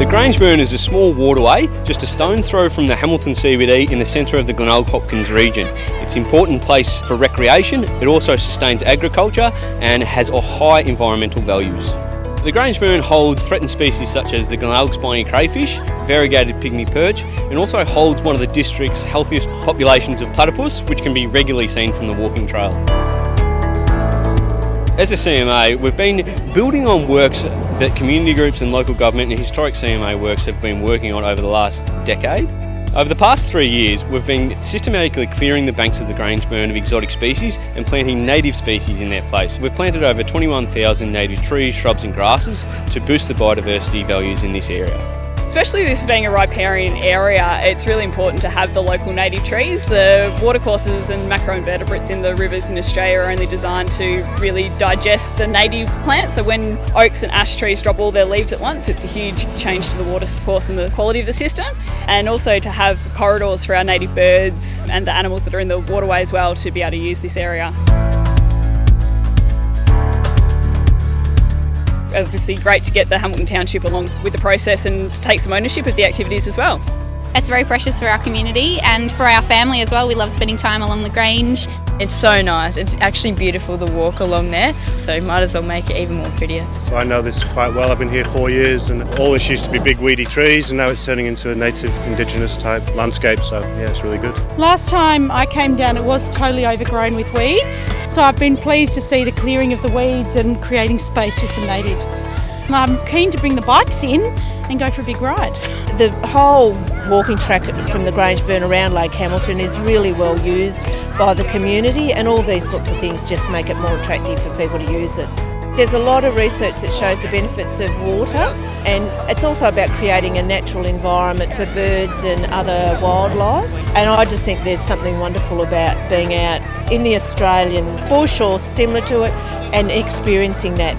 The Grange Burn is a small waterway just a stone's throw from the Hamilton CBD in the centre of the Glenelg Hopkins region. It's an important place for recreation, it also sustains agriculture and has a high environmental values. The Grange Burn holds threatened species such as the Glenelg spiny crayfish, variegated pygmy perch, and also holds one of the district's healthiest populations of platypus, which can be regularly seen from the walking trail. As a CMA, we've been building on works that community groups and local government and historic CMA works have been working on over the last decade. Over the past 3 years, we've been systematically clearing the banks of the Grange Burn of exotic species and planting native species in their place. We've planted over 21,000 native trees, shrubs and grasses to boost the biodiversity values in this area. Especially this being a riparian area, it's really important to have the local native trees. The watercourses and macroinvertebrates in the rivers in Australia are only designed to really digest the native plants. So when oaks and ash trees drop all their leaves at once, it's a huge change to the water course and the quality of the system. And also to have corridors for our native birds and the animals that are in the waterway as well to be able to use this area. Obviously great to get the Hamilton Township along with the process and to take some ownership of the activities as well. It's very precious for our community and for our family as well. We love spending time along the Grange. It's so nice. It's actually beautiful to walk along there, so might as well make it even more prettier. So I know this quite well. I've been here 4 years and all this used to be big weedy trees and now it's turning into a native indigenous type landscape, so yeah, it's really good. Last time I came down it was totally overgrown with weeds, so I've been pleased to see the clearing of the weeds and creating space for some natives. I'm keen to bring the bikes in and go for a big ride. The whole walking track from the Grange Burn around Lake Hamilton is really well used by the community, and all these sorts of things just make it more attractive for people to use it. There's a lot of research that shows the benefits of water, and it's also about creating a natural environment for birds and other wildlife. And I just think there's something wonderful about being out in the Australian bush or similar to it and experiencing that.